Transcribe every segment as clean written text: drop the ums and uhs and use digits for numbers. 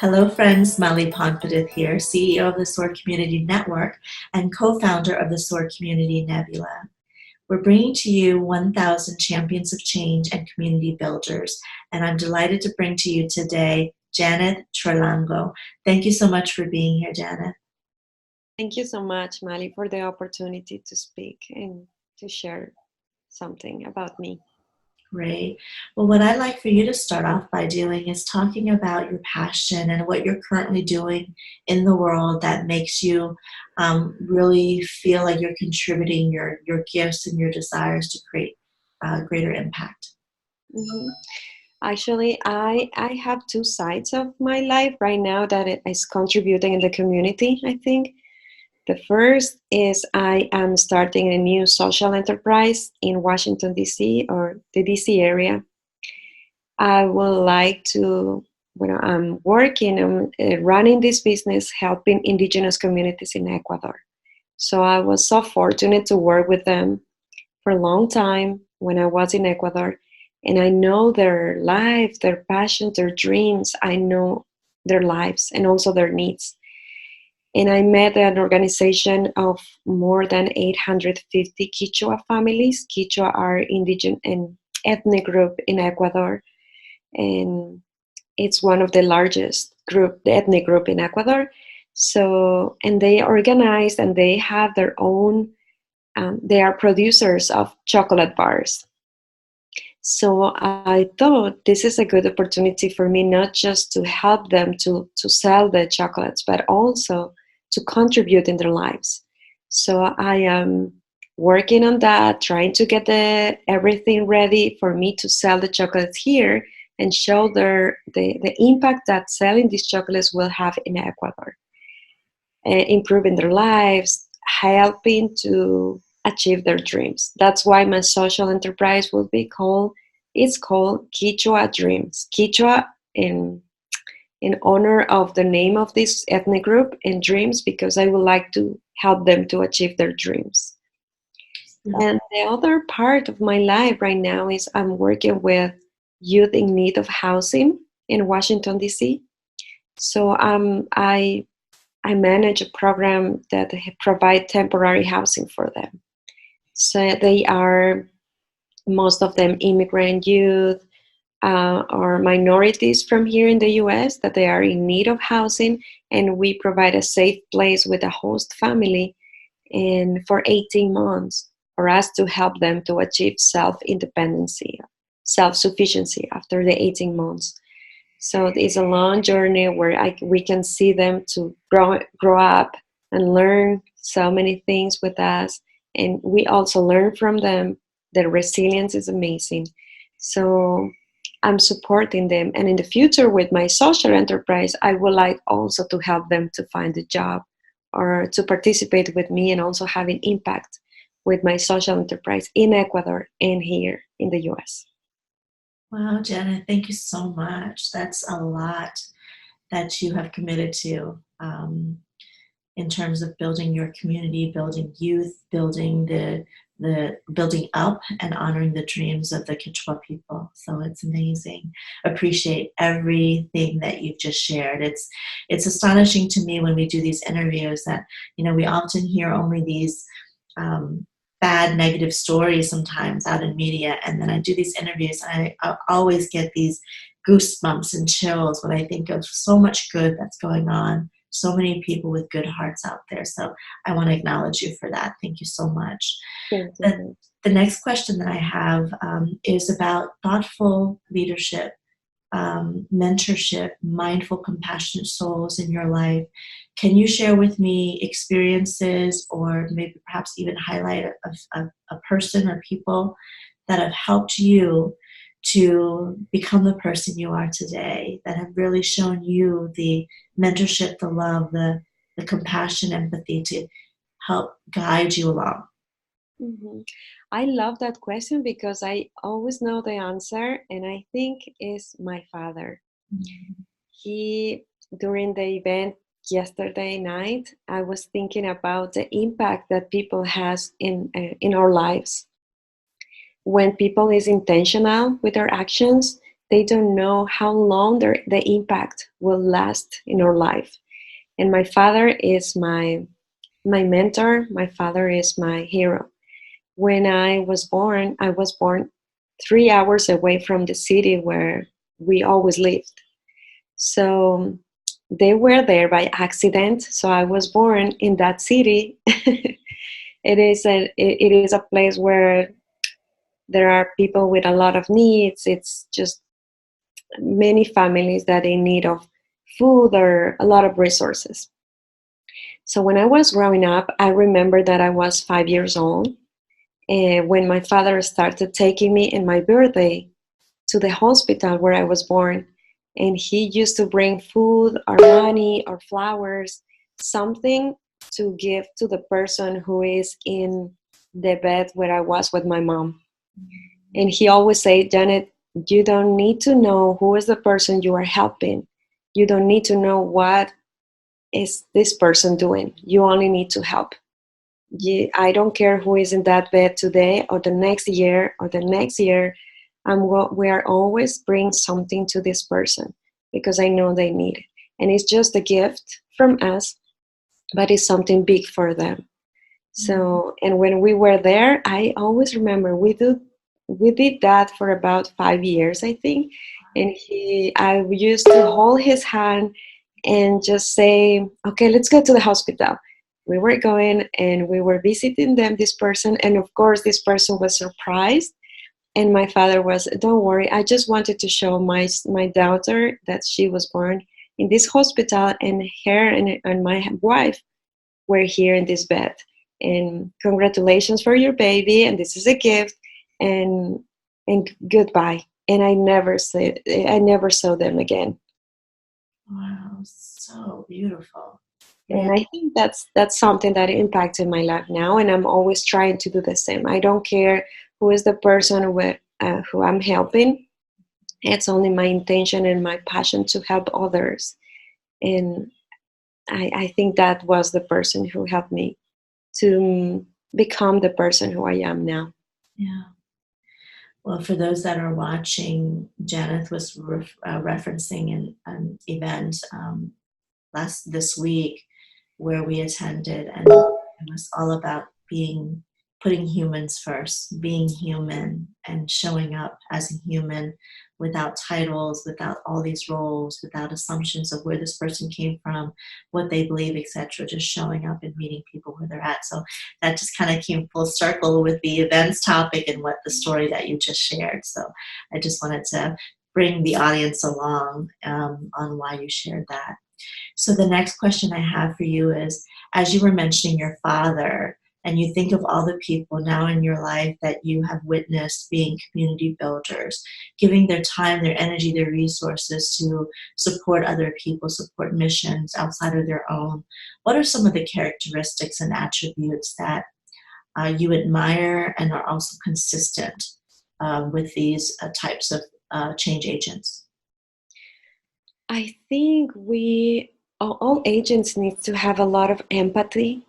Hello friends, Mali Ponpadith here, CEO of the SOAR Community Network and co-founder of the SOAR Community Nebula. We're bringing to you 1,000 champions of change and community builders, and I'm delighted to bring to you today Janeth Chorlango. Thank you so much for being here, Janeth. Thank you so much, Mali, for the opportunity to speak and to share something about me. Great. Well, what I'd like for you to start off by doing is talking about your passion and what you're currently doing in the world that makes you really feel like you're contributing your gifts and your desires to create greater impact. Mm-hmm. Actually, I have two sides of my life right now that it is contributing in the community, I think. The first is I am starting a new social enterprise in Washington, D.C. or the D.C. area. I would like to, when I'm working, I'm running this business, helping indigenous communities in Ecuador. So I was so fortunate to work with them for a long time when I was in Ecuador. And I know their life, their passion, their dreams. I know their lives and also their needs. And I met an organization of more than 850 Quechua families. Quechua are indigenous and ethnic group in Ecuador. And it's one of the largest group, the ethnic group in Ecuador. So, and they organize and they have their own, they are producers of chocolate bars. So I thought this is a good opportunity for me, not just to help them to sell the chocolates, but also to contribute in their lives. So I am working on that, trying to get everything ready for me to sell the chocolates here and show the impact that selling these chocolates will have in Ecuador, improving their lives, helping to achieve their dreams. That's why my social enterprise will be called, it's called Quechua Dreams. Quechua in honor of the name of this ethnic group, and dreams because I would like to help them to achieve their dreams. And the other part of my life right now is I'm working with youth in need of housing in Washington, D.C. So I manage a program that provide temporary housing for them. So they are, most of them, immigrant youth or minorities from here in the U.S. that they are in need of housing, and we provide a safe place with a host family and for 18 months for us to help them to achieve self-independency, self-sufficiency after the 18 months. So it's a long journey where we can see them to grow up and learn so many things with us. And we also learn from them. Their resilience is amazing. So I'm supporting them. And in the future with my social enterprise, I would like also to help them to find a job or to participate with me and also have an impact with my social enterprise in Ecuador and here in the US. Wow, Janeth, thank you so much. That's a lot that you have committed to in terms of building your community, building youth, building the building up and honoring the dreams of the Quechua people. So it's amazing. Appreciate everything that you've just shared. It's astonishing to me when we do these interviews that, you know, we often hear only these bad, negative stories sometimes out in media. And then I do these interviews and I always get these goosebumps and chills when I think of so much good that's going on. So many people with good hearts out there. So I want to acknowledge you for that. Thank you so much. The next question that I have is about thoughtful leadership, mentorship, mindful, compassionate souls in your life. Can you share with me experiences or maybe perhaps even highlight a person or people that have helped you to become the person you are today, that have really shown you the mentorship, the love, the compassion, empathy to help guide you along? Mm-hmm. I love that question because I always know the answer, and I think is my father. Mm-hmm. He, during the event yesterday night, I was thinking about the impact that people has in our lives. When people is intentional with their actions, they don't know how long the impact will last in our life. And my father is my mentor. My father is my hero. When I was born 3 hours away from the city where we always lived. So they were there by accident. So I was born in that city. It is a place where there are people with a lot of needs. It's just many families that in need of food or a lot of resources. So when I was growing up, I remember that I was 5 years old when my father started taking me in my birthday to the hospital where I was born. And he used to bring food or money or flowers, something to give to the person who is in the bed where I was with my mom. And he always said, Janet, you don't need to know who is the person you are helping. You don't need to know what is this person doing. You only need to help. I don't care who is in that bed today or the next year or the next year. We are always bring something to this person because I know they need it. And it's just a gift from us, but it's something big for them. So, and when we were there, I always remember we did that for about 5 years, I think. And I used to hold his hand and just say, okay, let's go to the hospital. We were going and we were visiting this person. And of course, this person was surprised. And my father was, don't worry, I just wanted to show my daughter that she was born in this hospital, and her and my wife were here in this bed. And congratulations for your baby, and this is a gift, and goodbye. And I never saw them again. Wow, so beautiful. And I think that's something that impacted my life now, and I'm always trying to do the same. I don't care who is the person who I'm helping. It's only my intention and my passion to help others. And I think that was the person who helped me to become the person who I am now. Yeah. Well, for those that are watching, Janeth was referencing an event this week where we attended, and it was all about putting humans first, being human, and showing up as a human without titles, without all these roles, without assumptions of where this person came from, what they believe, etc. Just showing up and meeting people where they're at. So that just kind of came full circle with the events topic and what the story that you just shared. So I just wanted to bring the audience along on why you shared that. So the next question I have for you is, as you were mentioning your father, and you think of all the people now in your life that you have witnessed being community builders, giving their time, their energy, their resources to support other people, support missions outside of their own, what are some of the characteristics and attributes that you admire and are also consistent with these types of change agents? I think all agents need to have a lot of empathy.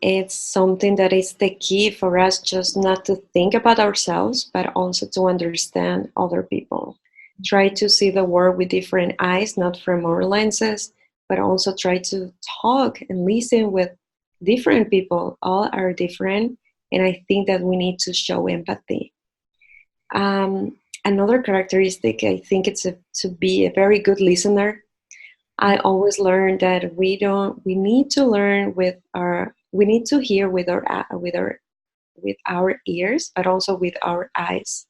It's something that is the key for us, just not to think about ourselves, but also to understand other people. Try to see the world with different eyes, not from our lenses, but also try to talk and listen with different people. All are different, and I think that we need to show empathy. Another characteristic, I think it's to be a very good listener. I always learn that we need to learn we need to hear with our ears, but also with our eyes.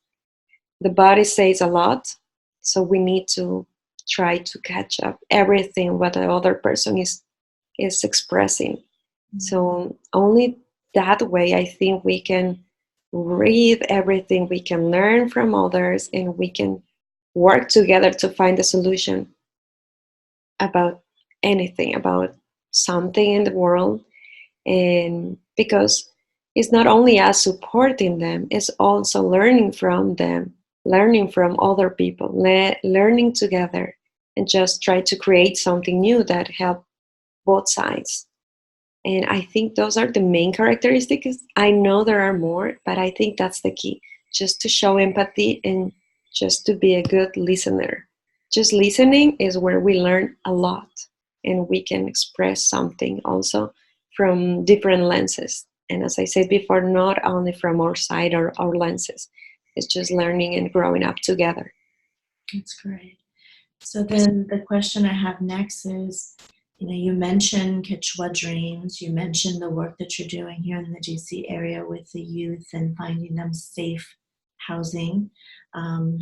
The body says a lot, so we need to try to catch up everything what the other person is expressing. So only that way, I think we can read everything, we can learn from others, and we can work together to find a solution about anything, about something in the world. And because it's not only us supporting them, it's also learning from them, learning from other people, learning together, and just try to create something new that help both sides. And I think those are the main characteristics. I know there are more, but I think that's the key, just to show empathy and just to be a good listener. Just listening is where we learn a lot, and we can express something also from different lenses. And as I said before, not only from our side or our lenses, it's just learning and growing up together. That's great. So then the question I have next is, you mentioned Quechua Dreams, you mentioned the work that you're doing here in the DC area with the youth and finding them safe housing,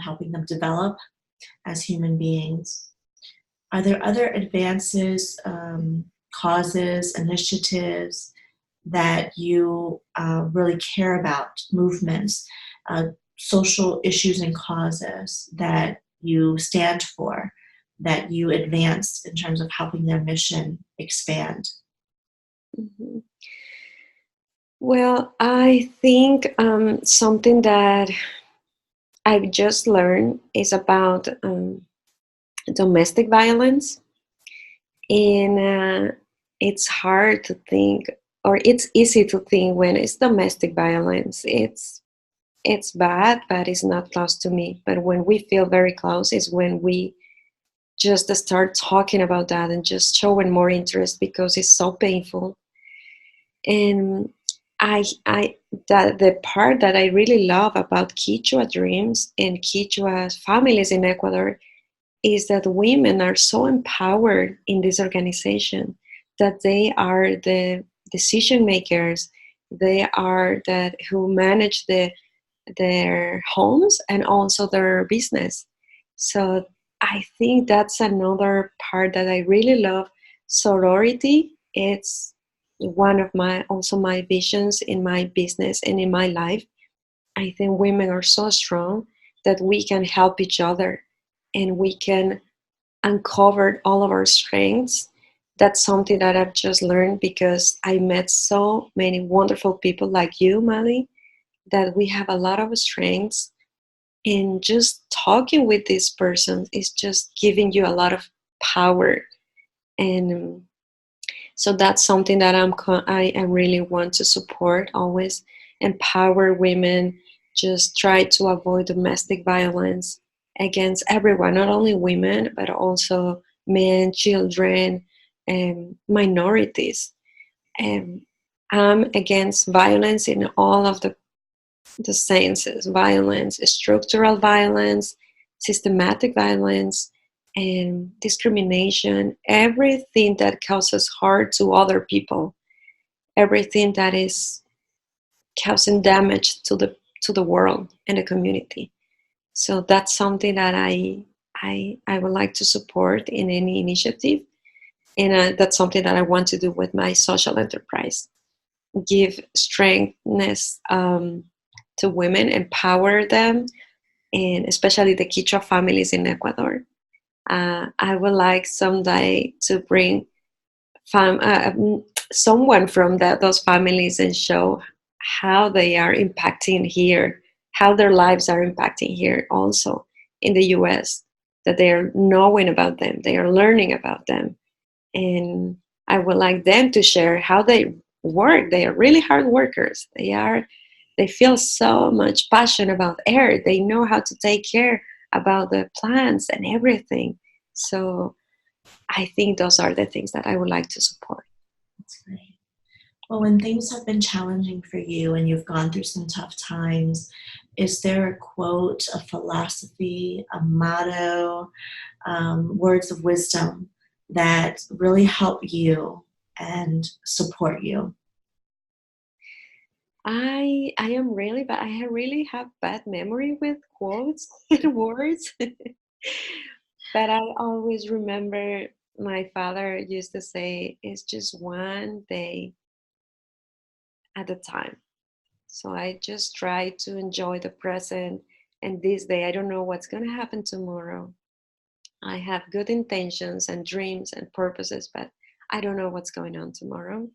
helping them develop as human beings. Are there other advances, causes, initiatives that you really care about, movements, social issues and causes that you stand for, that you advance in terms of helping their mission expand? Mm-hmm. Well, I think something that I've just learned is about domestic violence. And it's hard to think, or it's easy to think when it's domestic violence. It's bad, but it's not close to me. But when we feel very close is when we just start talking about that and just showing more interest because it's so painful. And the part that I really love about Quechua Dreams and Quechua families in Ecuador is that women are so empowered in this organization that they are the decision makers. They are that who manage their homes and also their business. So I think that's another part that I really love. Sorority, it's one of my visions in my business and in my life. I think women are so strong that we can help each other and we can uncover all of our strengths. That's something that I've just learned because I met so many wonderful people like you, Mali, that we have a lot of strengths. And just talking with this person is just giving you a lot of power. And so that's something that I really want to support always. Empower women, just try to avoid domestic violence against everyone, not only women, but also men, children, and minorities. And I'm against violence in all of the senses: violence, structural violence, systematic violence, and discrimination, everything that causes harm to other people, everything that is causing damage to the world and the community. So that's something that I would like to support in any initiative, and that's something that I want to do with my social enterprise. Give strengthness to women, empower them, and especially the Quechua families in Ecuador. I would like someday to bring someone from those families and show how they are impacting here, how their lives are impacting here also in the US, that they are knowing about them, they are learning about them. And I would like them to share how they work. They are really hard workers. They feel so much passion about air. They know how to take care about the plants and everything. So I think those are the things that I would like to support. That's great. Well, when things have been challenging for you and you've gone through some tough times, is there a quote, a philosophy, a motto, words of wisdom that really help you and support you? I am really bad. I really have bad memory with quotes and words. But I always remember my father used to say, it's just one day at a time. So I just try to enjoy the present. And this day, I don't know what's going to happen tomorrow. I have good intentions and dreams and purposes, but I don't know what's going on tomorrow.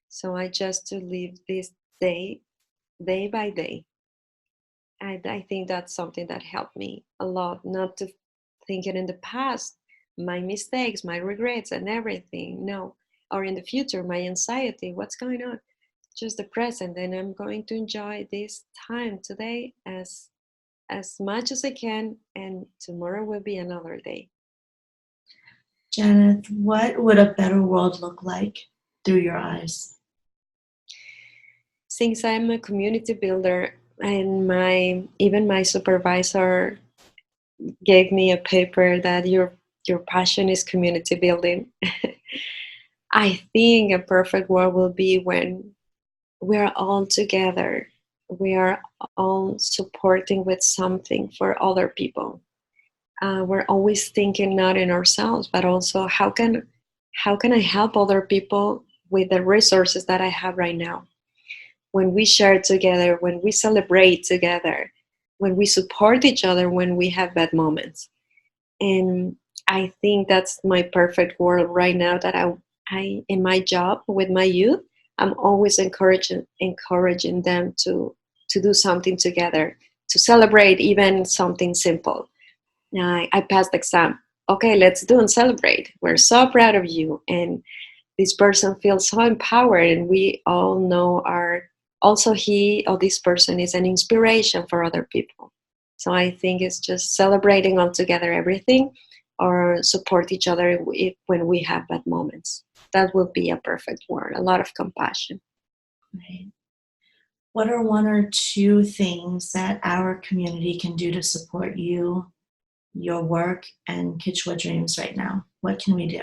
So I just to live this day, day by day. I think that's something that helped me a lot, not to think it in the past, my mistakes, my regrets, and everything. No, or in the future, my anxiety, what's going on? Just the present, and I'm going to enjoy this time today as much as I can, and tomorrow will be another day. Janeth, what would a better world look like through your eyes? Since I'm a community builder, and even my supervisor gave me a paper that your passion is community building. I think a perfect world will be when we are all together. We are all supporting with something for other people. We're always thinking not in ourselves, but also how can I help other people with the resources that I have right now? When we share together, when we celebrate together, when we support each other when we have bad moments. And I think that's my perfect world right now, that I in my job with my youth, I'm always encouraging them to do something together, to celebrate even something simple. I passed the exam. Okay, let's do and celebrate. We're so proud of you. And this person feels so empowered, and we all know our also he or this person is an inspiration for other people. So I think it's just celebrating all together everything, or support each other when we have bad moments. That would be a perfect world. A lot of compassion. Right. What are one or two things that our community can do to support you, your work, and Kichwa Dreams right now? What can we do?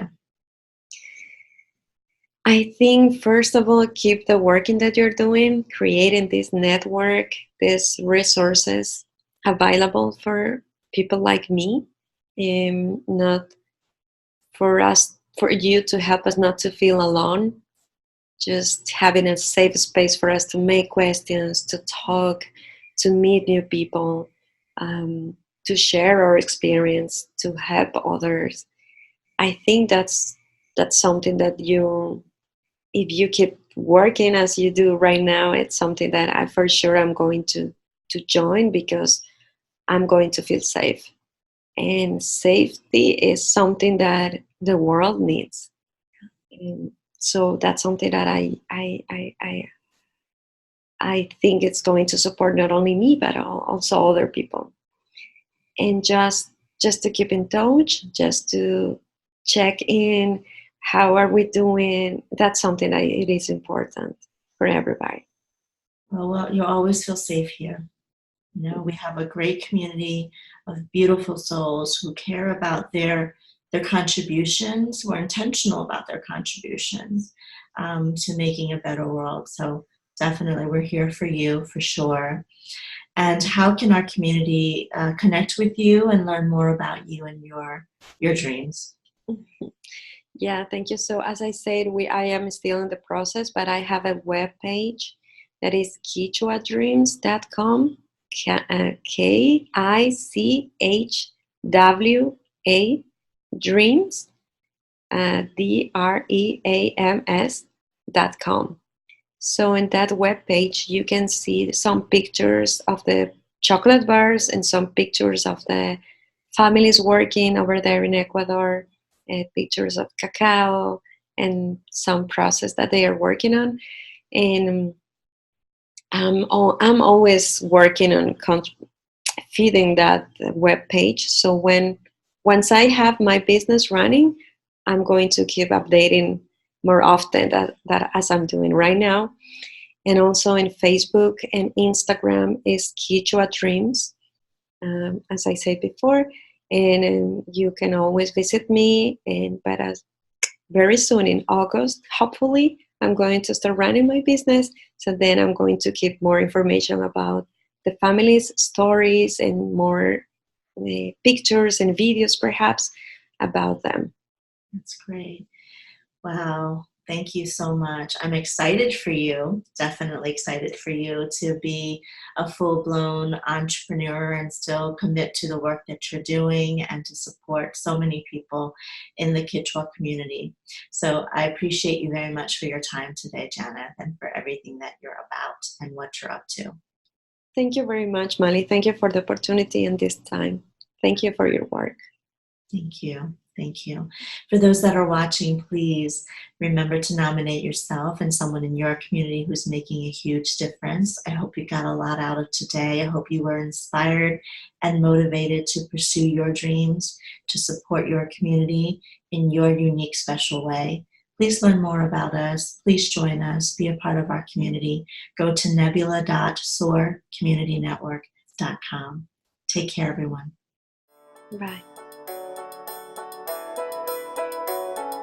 I think, first of all, keep the working that you're doing, creating this network, these resources available for people like me, not for you to help us not to feel alone, just having a safe space for us to make questions, to talk, to meet new people, to share our experience, to help others. I think that's something that if you keep working as you do right now, it's something that I for sure I'm going to join, because I'm going to feel safe. And safety is something that the world needs. And so that's something that I think it's going to support not only me but also other people. And just to keep in touch, just to check in, how are we doing? That's something that it is important for everybody. Well, you'll always feel safe here. You know, we have a great community of beautiful souls who care about their contributions, who are intentional about their contributions to making a better world. So definitely, we're here for you for sure. And how can our community connect with you and learn more about you and your dreams? Yeah, thank you. So as I said, I am still in the process, but I have a web page that is kichwadreams.com, Kichwa dreams, DREAMS.com. So in that web page, you can see some pictures of the chocolate bars and some pictures of the families working over there in Ecuador, pictures of cacao and some process that they are working on. And I'm always working on feeding that web page. So once I have my business running, I'm going to keep updating more often that as I'm doing right now. And also in Facebook and Instagram is Kichwa Dreams, as I said before. And you can always visit me. But very soon in August, hopefully, I'm going to start running my business. So then I'm going to keep more information about the family's stories and more pictures and videos, perhaps, about them. That's great. Wow. Thank you so much. I'm excited for you, definitely excited for you to be a full-blown entrepreneur and still commit to the work that you're doing and to support so many people in the Kichwa community. So I appreciate you very much for your time today, Janeth, and for everything that you're about and what you're up to. Thank you very much, Mali. Thank you for the opportunity and this time. Thank you for your work. Thank you. Thank you. For those that are watching, please remember to nominate yourself and someone in your community who's making a huge difference. I hope you got a lot out of today. I hope you were inspired and motivated to pursue your dreams, to support your community in your unique, special way. Please learn more about us. Please join us. Be a part of our community. Go to nebula.soarcommunitynetwork.com. Take care, everyone. Bye.